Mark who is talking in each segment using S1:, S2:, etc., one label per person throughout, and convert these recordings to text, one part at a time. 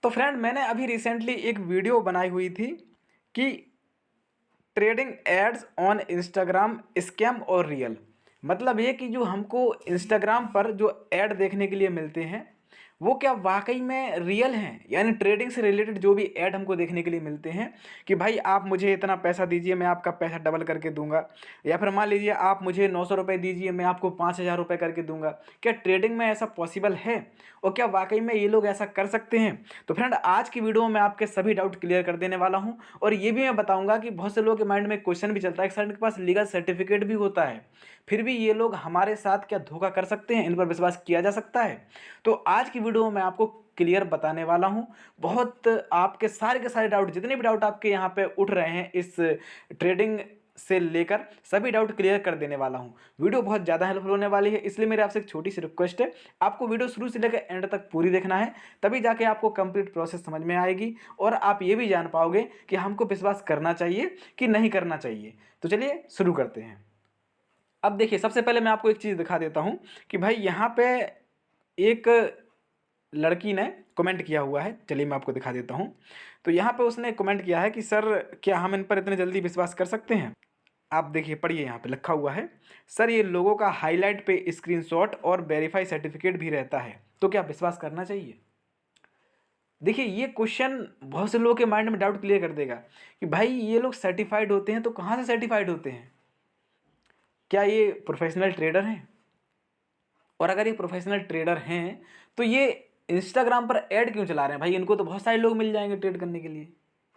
S1: तो फ्रेंड मैंने अभी रिसेंटली एक वीडियो बनाई हुई थी कि trading ads on Instagram scam और रियल। मतलब ये कि जो हमको इंस्टाग्राम पर जो ऐड देखने के लिए मिलते हैं वो क्या वाकई में रियल हैं, यानी ट्रेडिंग से रिलेटेड जो भी ऐड हमको देखने के लिए मिलते हैं कि भाई आप मुझे इतना पैसा दीजिए मैं आपका पैसा डबल करके दूंगा, या फिर मान लीजिए आप मुझे 900 रुपये दीजिए मैं आपको 5,000 रुपये करके दूंगा। क्या ट्रेडिंग में ऐसा पॉसिबल है और क्या वाकई में ये लोग ऐसा कर सकते हैं? तो फ्रेंड आज की वीडियो में मैं आपके सभी डाउट क्लियर कर देने वाला हूं और ये भी मैं बताऊंगा कि बहुत से लोगों के माइंड में क्वेश्चन भी चलता है कि सर इनके पास लीगल सर्टिफिकेट भी होता है, फिर भी ये लोग हमारे साथ क्या धोखा कर सकते हैं, इन पर विश्वास किया जा सकता है? तो आज की वीडियो में मैं आपको क्लियर बताने वाला हूं। बहुत आपके सारे के सारे डाउट, जितने भी डाउट आपके यहाँ पे उठ रहे हैं इस ट्रेडिंग से लेकर, सभी डाउट क्लियर कर देने वाला हूं। वीडियो बहुत ज़्यादा हेल्पफुल होने वाली है, इसलिए मेरे आपसे एक छोटी सी रिक्वेस्ट है, आपको वीडियो शुरू से लेकर एंड तक पूरी देखना है, तभी जाके आपको कंप्लीट प्रोसेस समझ में आएगी और आप ये भी जान पाओगे कि हमको विश्वास करना चाहिए कि नहीं करना चाहिए। तो चलिए शुरू करते हैं। अब देखिए, सबसे पहले मैं आपको एक चीज़ दिखा देता हूं कि भाई यहाँ पे एक लड़की ने कमेंट किया हुआ है। चलिए मैं आपको दिखा देता हूँ। तो यहाँ पे उसने कमेंट किया है कि सर क्या हम इन पर इतने जल्दी विश्वास कर सकते हैं? आप देखिए, पढ़िए, यहाँ पे लिखा हुआ है, सर ये लोगों का हाईलाइट पे स्क्रीनशॉट और वेरीफाई सर्टिफिकेट भी रहता है, तो क्या विश्वास करना चाहिए? देखिए, ये क्वेश्चन बहुत से लोगों के माइंड में डाउट क्लियर कर देगा कि भाई ये लोग सर्टिफाइड होते हैं तो कहाँ से सर्टिफाइड होते हैं? क्या ये प्रोफेशनल ट्रेडर हैं? और अगर ये प्रोफेशनल ट्रेडर हैं तो ये इंस्टाग्राम पर ऐड क्यों चला रहे हैं? भाई इनको तो बहुत सारे लोग मिल जाएंगे ट्रेड करने के लिए,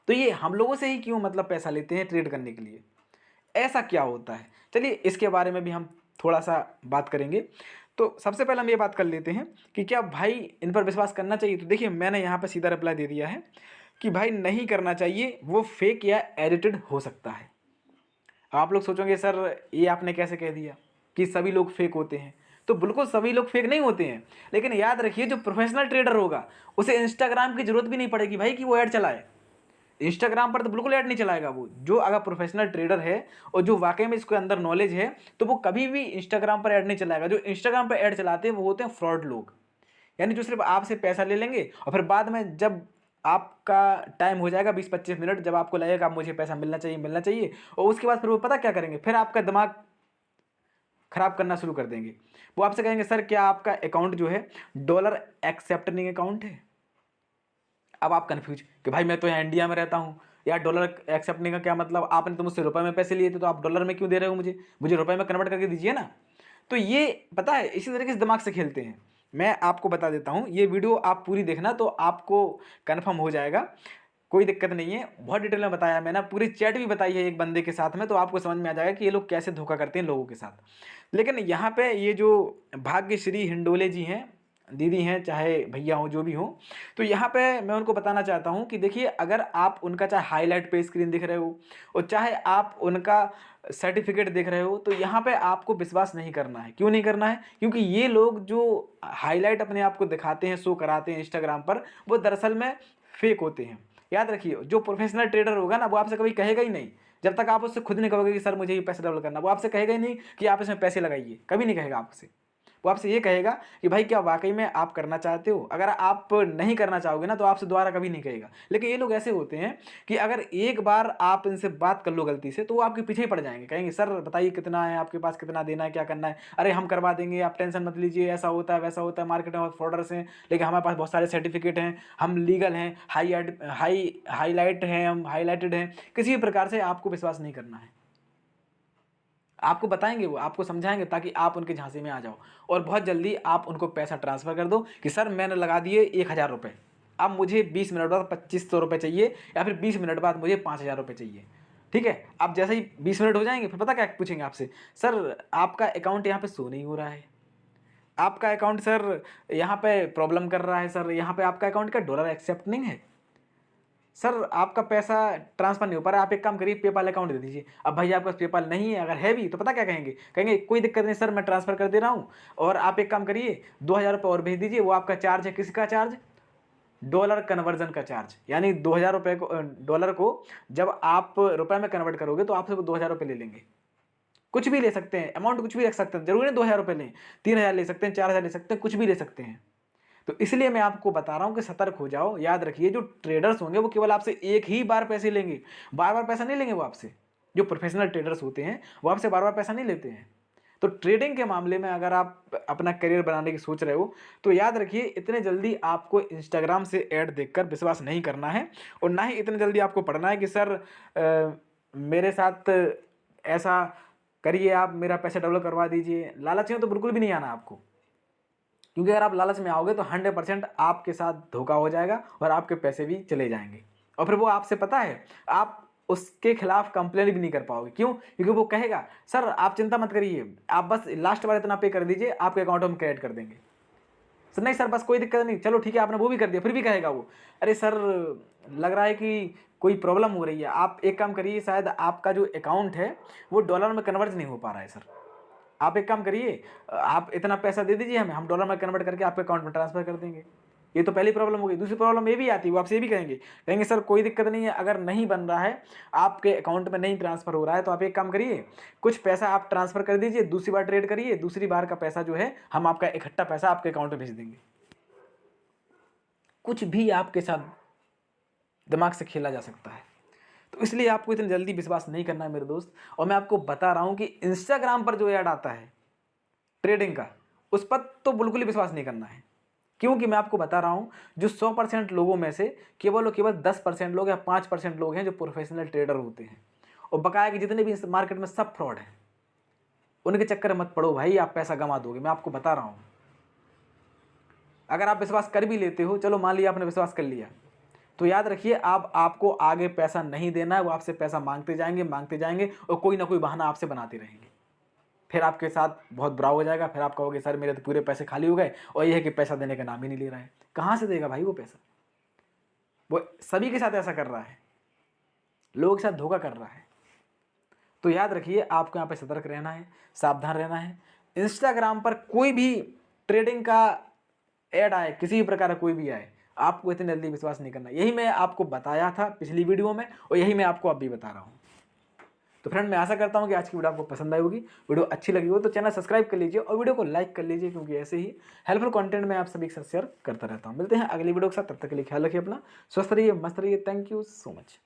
S1: तो ये हम लोगों से ही क्यों मतलब पैसा लेते हैं ट्रेड करने के लिए? ऐसा क्या होता है? चलिए इसके बारे में भी हम थोड़ा सा बात करेंगे। तो सबसे पहले हम ये बात कर लेते हैं कि क्या भाई इन पर विश्वास करना चाहिए? तो देखिए, मैंने यहाँ पर सीधा रिप्लाई दे दिया है कि भाई नहीं करना चाहिए, वो फेक या एडिटेड हो सकता है। आप लोग सोचोगे सर ये आपने कैसे कह दिया कि सभी लोग फेक होते हैं? तो बिल्कुल सभी लोग फेक नहीं होते हैं, लेकिन याद रखिए जो प्रोफेशनल ट्रेडर होगा उसे इंस्टाग्राम की जरूरत भी नहीं पड़ेगी भाई कि वो ऐड चलाए। इंस्टाग्राम पर तो बिल्कुल ऐड नहीं चलाएगा वो, जो अगर प्रोफेशनल ट्रेडर है और जो वाकई में इसके अंदर नॉलेज है तो वो कभी भी इंस्टाग्राम पर ऐड नहीं चलाएगा। जो इंस्टाग्राम पर ऐड चलाते हैं वो होते हैं फ्रॉड लोग, यानी जो सिर्फ आपसे पैसा ले लेंगे और फिर बाद में जब आपका टाइम हो जाएगा 20-25 मिनट, जब आपको लगेगा आप मुझे पैसा मिलना चाहिए, और उसके बाद फिर वो पता क्या करेंगे, फिर आपका दिमाग खराब करना शुरू कर देंगे। वो आपसे कहेंगे सर क्या आपका अकाउंट जो है डॉलर एक्सेप्टिंग अकाउंट है? अब आप कंफ्यूज कि भाई मैं तो यहाँ इंडिया में रहता हूँ यार, डॉलर एक्सेप्टिंग का क्या मतलब? आपने तो मुझसे रुपए में पैसे लिए थे तो आप डॉलर में क्यों दे रहे हो? मुझे रुपए में कन्वर्ट करके दीजिए ना। तो ये पता है इसी तरीके से दिमाग से खेलते हैं। मैं आपको बता देता हूँ, ये वीडियो आप पूरी देखना तो आपको कन्फर्म हो जाएगा, कोई दिक्कत नहीं है। बहुत डिटेल में बताया मैंने, पूरी चैट भी बताई है एक बंदे के साथ में, तो आपको समझ में आ जाएगा कि ये लोग कैसे धोखा करते हैं लोगों के साथ। लेकिन यहाँ पे ये जो भाग्यश्री हिंडोले जी हैं, दीदी हैं चाहे भैया हो जो भी हो, तो यहाँ पे मैं उनको बताना चाहता हूँ कि देखिए, अगर आप उनका चाहे हाईलाइट पे स्क्रीन दिख रहे हो और चाहे आप उनका सर्टिफिकेट देख रहे हो, तो यहाँ पे आपको विश्वास नहीं करना है। क्यों नहीं करना है? क्योंकि ये लोग जो हाईलाइट अपने आप को दिखाते हैं, शो कराते हैं इंस्टाग्राम पर, वो दरअसल में फेक होते हैं। याद रखिए, जो प्रोफेशनल ट्रेडर होगा ना वो आपसे कभी कहेगा ही नहीं, जब तक आप उससे खुद नहीं कहोगे कि सर मुझे ये पैसे डबल करना, वो आपसे कहेगा ही नहीं कि आप इसमें पैसे लगाइए, कभी नहीं कहेगा आपसे। वो आपसे ये कहेगा कि भाई क्या वाकई में आप करना चाहते हो? अगर आप नहीं करना चाहोगे ना तो आपसे दोबारा कभी नहीं कहेगा। लेकिन ये लोग ऐसे होते हैं कि अगर एक बार आप इनसे बात कर लो गलती से तो वो आपके पीछे ही पड़ जाएंगे, कहेंगे सर बताइए कितना है आपके पास, कितना देना है, क्या करना है? अरे हम करवा देंगे, आप टेंशन मत लीजिए, ऐसा होता है वैसा होता है, मार्केट में फ्रॉडर्स हैं, लेकिन हमारे पास बहुत सारे सर्टिफिकेट हैं, हम लीगल हैं, हाईलाइट हैं, हम हाईलाइटेड हैं। किसी भी प्रकार से आपको विश्वास नहीं करना है। आपको बताएंगे, वो आपको समझाएंगे ताकि आप उनके झांसे में आ जाओ और बहुत जल्दी आप उनको पैसा ट्रांसफ़र कर दो कि सर मैंने लगा दिए 1,000 रुपये, अब मुझे 20 मिनट बाद 2,500 रुपये चाहिए, या फिर 20 मिनट बाद मुझे 5,000 रुपये चाहिए। ठीक है, अब जैसे ही 20 मिनट हो जाएंगे फिर पता क्या पूछेंगे आपसे, सर आपका अकाउंट यहाँ पे शो नहीं हो रहा है, आपका अकाउंट सर यहाँ पे प्रॉब्लम कर रहा है, सर यहाँ पे आपका अकाउंट का डॉलर एक्सेप्ट नहीं है, सर आपका पैसा ट्रांसफर नहीं हो पा रहा है, आप एक काम करिए पेपाल अकाउंट दे दीजिए। अब भाई आपके पास पेपाल नहीं है, अगर है भी तो पता क्या कहेंगे, कहेंगे कोई दिक्कत नहीं सर मैं ट्रांसफर कर दे रहा हूँ, और आप एक काम करिए 2,000 रुपये और भेज दीजिए। वो आपका चार्ज है, किसका चार्ज? डॉलर कन्वर्जन का चार्ज, यानी 2,000 रुपये को डॉलर को जब आप रुपए में कन्वर्ट करोगे तो आपसे वो 2,000 रुपये ले लेंगे। कुछ भी ले सकते हैं, अमाउंट कुछ भी रख सकते हैं, जरूरी नहीं 2,000 रुपये लें, 3,000 ले सकते हैं, 4,000 ले सकते हैं, कुछ भी ले सकते हैं। तो इसलिए मैं आपको बता रहा हूँ कि सतर्क हो जाओ। याद रखिए, जो ट्रेडर्स होंगे वो केवल आपसे एक ही बार पैसे लेंगे, बार बार पैसा नहीं लेंगे वो आपसे। जो प्रोफेशनल ट्रेडर्स होते हैं वो आपसे बार बार पैसा नहीं लेते हैं। तो ट्रेडिंग के मामले में अगर आप अपना करियर बनाने की सोच रहे हो तो याद रखिए, इतने जल्दी आपको इंस्टाग्राम से ऐड देखकर विश्वास नहीं करना है, और ना ही इतने जल्दी आपको पढ़ना है कि सर मेरे साथ ऐसा करिए, आप मेरा पैसा डबल करवा दीजिए। लालच में तो बिल्कुल भी नहीं आना आपको, क्योंकि अगर आप लालच में आओगे तो 100% आपके साथ धोखा हो जाएगा और आपके पैसे भी चले जाएंगे। और फिर वो आपसे, पता है, आप उसके खिलाफ कंप्लेन भी नहीं कर पाओगे। क्यों? क्योंकि वो कहेगा सर आप चिंता मत करिए, आप बस लास्ट बार इतना पे कर दीजिए, आपके अकाउंट में हम क्रेडिट कर देंगे। सर नहीं सर, बस कोई दिक्कत नहीं, चलो ठीक है, आपने वो भी कर दिया। फिर भी कहेगा वो, अरे सर लग रहा है कि कोई प्रॉब्लम हो रही है, आप एक काम करिए, शायद आपका जो अकाउंट है वो डॉलर में कन्वर्ट नहीं हो पा रहा है सर। आप एक काम करिए, आप इतना पैसा दे दीजिए हमें, हम डॉलर में कन्वर्ट करके आपके अकाउंट में ट्रांसफर कर देंगे। ये तो पहली प्रॉब्लम हो गई। दूसरी प्रॉब्लम ये भी आती है, वो आपसे ये भी कहेंगे सर कोई दिक्कत नहीं है, अगर नहीं बन रहा है, आपके अकाउंट में नहीं ट्रांसफर हो रहा है, तो आप एक काम करिए, कुछ पैसा आप ट्रांसफर कर दीजिए, दूसरी बार ट्रेड करिए, दूसरी बार का पैसा जो है हम आपका इकट्ठा पैसा आपके अकाउंट में भेज देंगे। कुछ भी आपके साथ दिमाग से खेला जा सकता है। तो इसलिए आपको इतनी जल्दी विश्वास नहीं करना है मेरे दोस्त। और मैं आपको बता रहा हूं कि इंस्टाग्राम पर जो ऐड आता है ट्रेडिंग का, उस पर तो बिल्कुल ही विश्वास नहीं करना है। क्योंकि मैं आपको बता रहा हूं, जो 100% लोगों में से केवल और केवल 10% लोग या 5% लोग हैं जो प्रोफेशनल ट्रेडर होते हैं। और बकाया कि जितने भी इस मार्केट में सब फ्रॉड है। उनके चक्कर में मत पड़ो भाई, आप पैसा गंवा दोगे, मैं आपको बता रहा हूं। अगर आप विश्वास कर भी लेते हो, चलो मान लिया आपने विश्वास कर लिया, तो याद रखिए आपको आगे पैसा नहीं देना है। वो आपसे पैसा मांगते जाएंगे और कोई ना कोई बहाना आपसे बनाते रहेंगे। फिर आपके साथ बहुत बुरा हो जाएगा। फिर आप कहोगे सर मेरे तो पूरे पैसे खाली हो गए, और यह है कि पैसा देने का नाम ही नहीं ले रहा है। कहाँ से देगा भाई वो पैसा? वो सभी के साथ ऐसा कर रहा है, लोगों के साथ धोखा कर रहा है। तो याद रखिए, आपको यहाँ पे सतर्क रहना है, सावधान रहना है। इंस्टाग्राम पर कोई भी ट्रेडिंग का ऐड आए, किसी भी प्रकार का कोई भी आए, आपको इतनी जल्दी विश्वास नहीं करना। यही मैं आपको बताया था पिछली वीडियो में, और यही मैं आपको अब भी बता रहा हूँ। तो फ्रेंड, मैं आशा करता हूँ कि आज की वीडियो आपको पसंद आई होगी। वीडियो अच्छी लगी हो तो चैनल सब्सक्राइब कर लीजिए और वीडियो को लाइक कर लीजिए, क्योंकि ऐसे ही हेल्पफुल कंटेंट मैं आप सभी के साथ शेयर करता रहता हूँ। मिलते हैं अगली वीडियो के साथ, तब तक के लिए ख्याल रखिए अपना, स्वस्थ रहिए, मस्त रहिए। Thank you so much.